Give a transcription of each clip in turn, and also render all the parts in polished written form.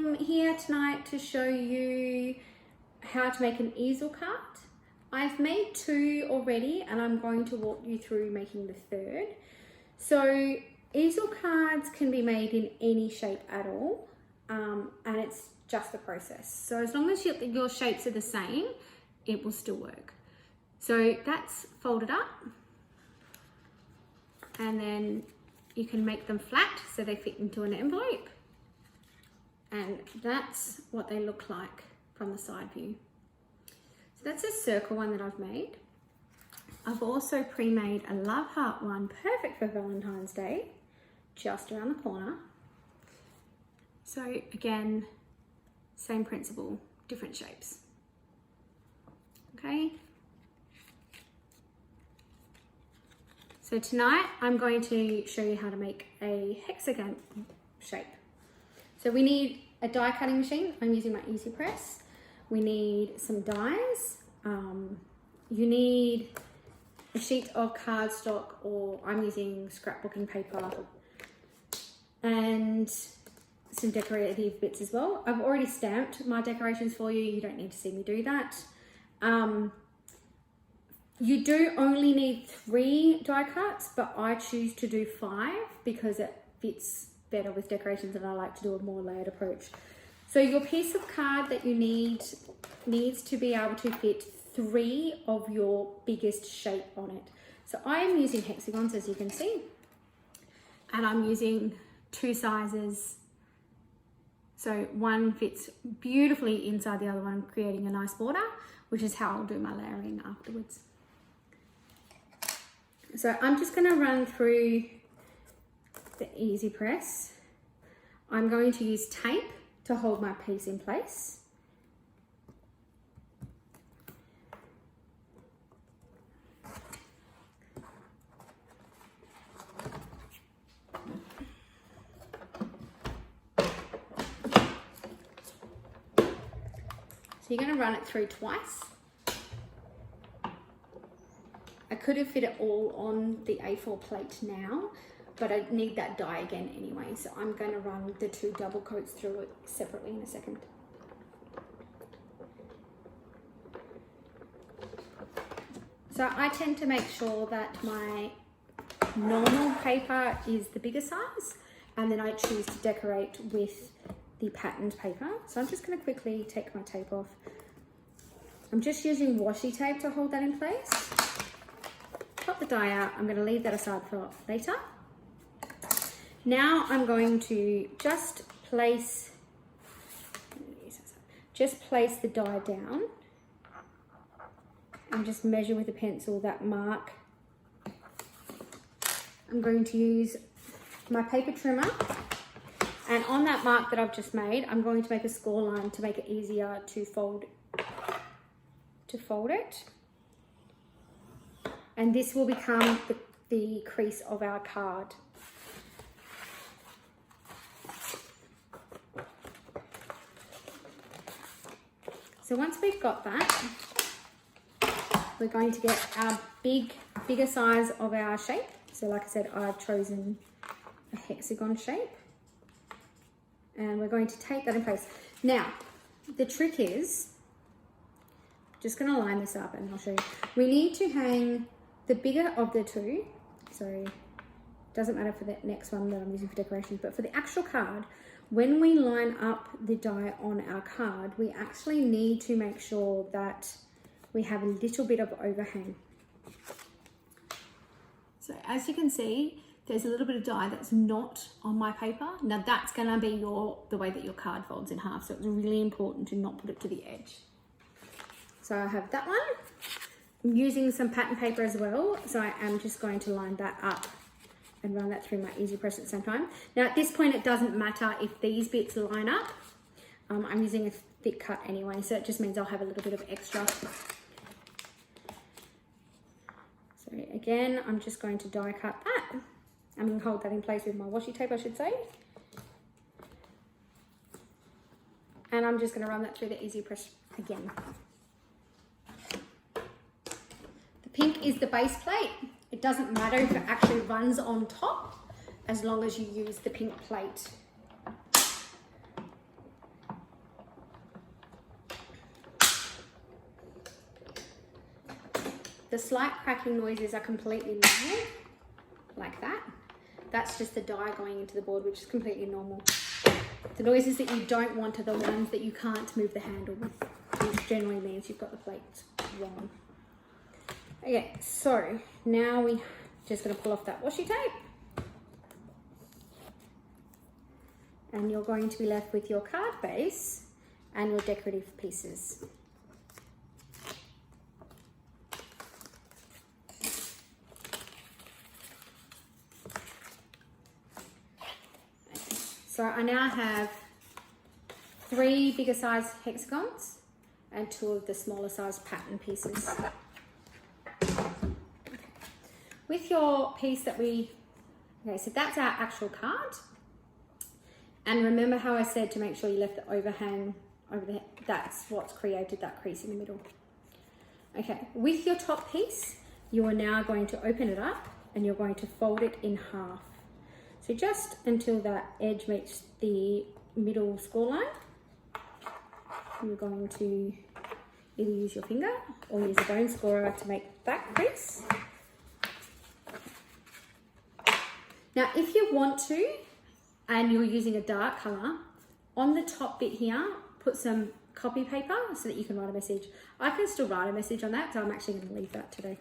I'm here tonight to show you how to make an easel card. I've made 2 already and I'm going to walk you through making the 3rd. So easel cards can be made in any shape at all, and it's just the process. So as long as your shapes are the same, it will still work. So that's folded up, and then you can make them flat so they fit into an envelope. And that's what they look like from the side view. So that's a circle one that I've made. I've also pre-made a love heart one, perfect for Valentine's Day, just around the corner. So again, same principle, different shapes. Okay. So tonight I'm going to show you how to make a hexagon shape. So we need a die cutting machine. I'm using my Easy Press. We need some dies. You need a sheet of cardstock, or I'm using scrapbooking paper, and some decorative bits as well. I've already stamped my decorations for you. You don't need to see me do that. You do only need 3 die cuts, but I choose to do 5 because it fits better with decorations and I like to do a more layered approach. So your piece of card that you needs to be able to fit 3 of your biggest shape on it. So I am using hexagons, as you can see, and I'm using 2 sizes. So one fits beautifully inside the other one, creating a nice border, which is how I'll do my layering afterwards. So I'm just going to run through the Easy Press. I'm going to use tape to hold my piece in place. So you're going to run it through twice. I could have fit it all on the A4 plate now, but I need that die again anyway, so I'm going to run the 2 double coats through it separately in a second. So I tend to make sure that my normal paper is the bigger size, and then I choose to decorate with the patterned paper. So I'm just going to quickly take my tape off. I'm just using washi tape to hold that in place. Pop the die out. I'm going to leave that aside for later. Now I'm going to just place the die down and just measure with a pencil that mark. I'm going to use my paper trimmer, and on that mark that I've just made, I'm going to make a score line to make it easier to fold it. And this will become the crease of our card. So once we've got that, we're going to get our bigger size of our shape. So like I said, I've chosen a hexagon shape, and we're going to tape that in place. Now, the trick is, just going to line this up and I'll show you. We need to hang the bigger of the 2, so doesn't matter for the next one that I'm using for decorations, but for the actual card, when we line up the die on our card, we actually need to make sure that we have a little bit of overhang. So as you can see, there's a little bit of die that's not on my paper. Now that's going to be the way that your card folds in half, so it's really important to not put it to the edge. So I have that one. I'm using some pattern paper as well, so I am just going to line that up and run that through my Easy Press at the same time. Now at this point, it doesn't matter if these bits line up. I'm using a thick cut anyway, so it just means I'll have a little bit of extra. So again, I'm just going to die cut that. I'm going to hold that in place with my washi tape, I should say. And I'm just going to run that through the Easy Press again. The pink is the base plate. It doesn't matter if it actually runs on top, as long as you use the pink plate. The slight cracking noises are completely normal, like that. That's just the die going into the board, which is completely normal. The noises that you don't want are the ones that you can't move the handle with, which generally means you've got the plates wrong. Okay, so now we just going to pull off that washi tape. And you're going to be left with your card base and your decorative pieces. So I now have 3 bigger size hexagons and 2 of the smaller size pattern pieces. With your piece that okay, so that's our actual card. And remember how I said to make sure you left the overhang over there? That's what's created that crease in the middle. Okay, with your top piece, you are now going to open it up and you're going to fold it in half. So just until that edge meets the middle score line, you're going to either use your finger or use a bone scorer to make that crease. Now, if you want to, and you're using a dark colour, on the top bit here, put some copy paper so that you can write a message. I can still write a message on that, so I'm actually going to leave that today.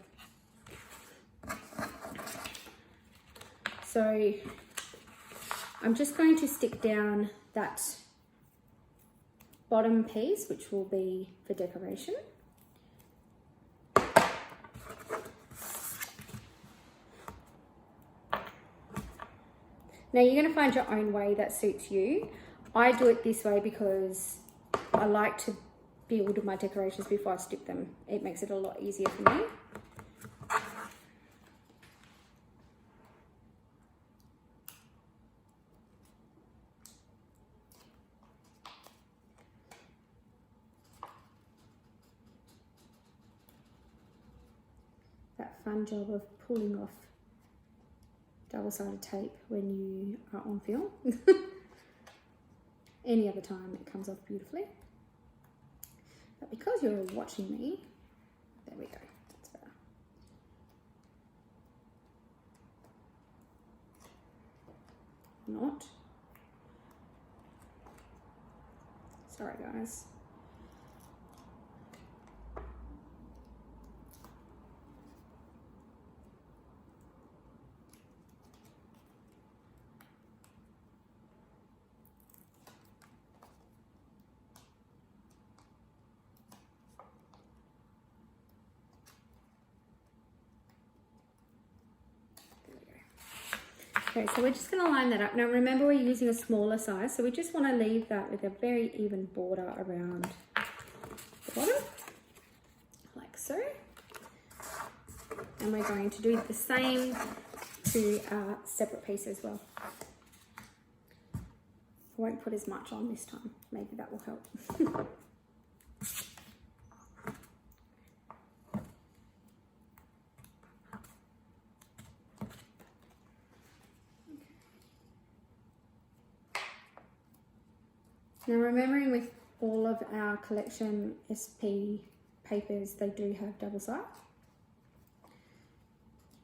So I'm just going to stick down that bottom piece, which will be for decoration. Now you're going to find your own way that suits you. I do it this way because I like to build my decorations before I stick them. It makes it a lot easier for me. That fun job of pulling off double-sided tape when you are on film. Any other time it comes off beautifully. But because you're watching me, there we go, that's better. Not. Sorry guys. Okay, so we're just going to line that up. Now remember, we're using a smaller size, so we just want to leave that with a very even border around the bottom, like so. And we're going to do the same to our separate piece as well. I won't put as much on this time, maybe that will help. Now remembering with all of our collection SP papers, they do have double side.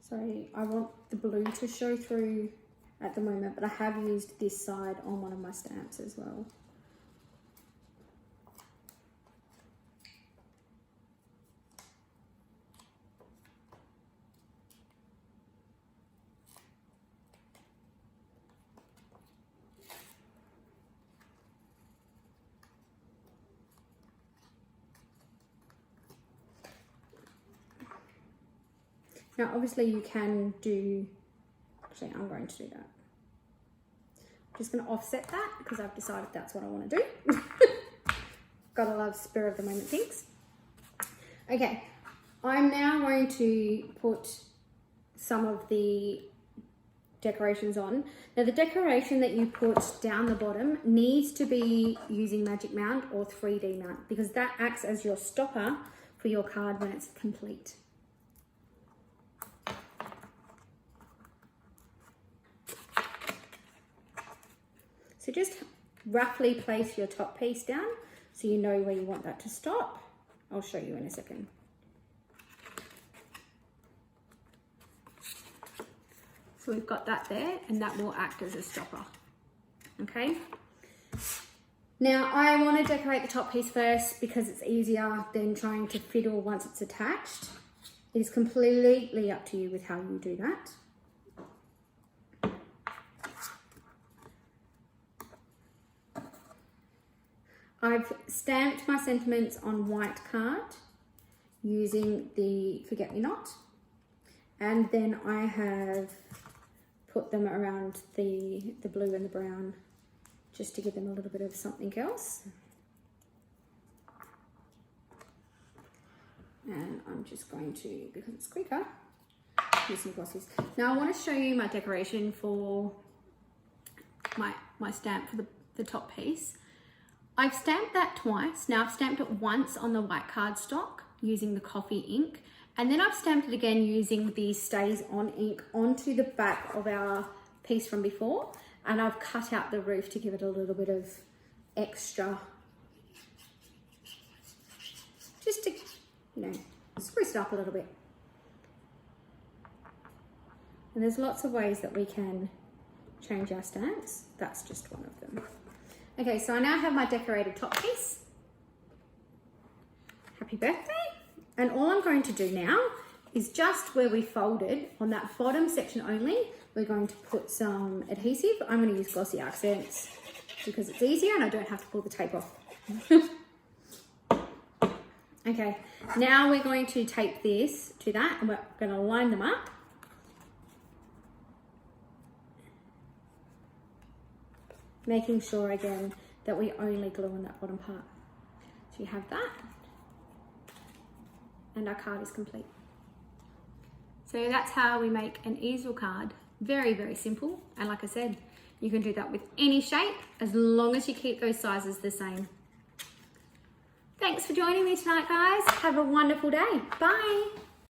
So I want the blue to show through at the moment, but I have used this side on one of my stamps as well. Now obviously you can do, actually I'm going to do that. I'm just going to offset that because I've decided that's what I want to do. Gotta love spur of the moment things. Okay, I'm now going to put some of the decorations on. Now the decoration that you put down the bottom needs to be using Magic Mount or 3D Mount because that acts as your stopper for your card when it's complete. So just roughly place your top piece down so you know where you want that to stop. I'll show you in a second. So we've got that there, and that will act as a stopper. Okay. Now I want to decorate the top piece first because it's easier than trying to fiddle once it's attached. It is completely up to you with how you do that. I've stamped my sentiments on white card using the forget-me-not, and then I have put them around the blue and the brown just to give them a little bit of something else. And I'm just going to, because it's quicker, use some glossies. Now I want to show you my decoration for my stamp for the top piece. I've stamped that twice. Now I've stamped it once on the white cardstock using the coffee ink, and then I've stamped it again using the Stays On ink onto the back of our piece from before, and I've cut out the roof to give it a little bit of extra, just to, you know, spruce it up a little bit. And there's lots of ways that we can change our stamps. That's just one of them. Okay, so I now have my decorated top piece. Happy birthday. And all I'm going to do now is just where we folded on that bottom section only, we're going to put some adhesive. I'm going to use glossy accents because it's easier and I don't have to pull the tape off. Okay, now we're going to tape this to that and we're going to line them up. Making sure again that we only glue on that bottom part. So you have that, and our card is complete. So that's how we make an easel card. Very, very simple. And like I said, you can do that with any shape as long as you keep those sizes the same. Thanks for joining me tonight, guys. Have a wonderful day. Bye.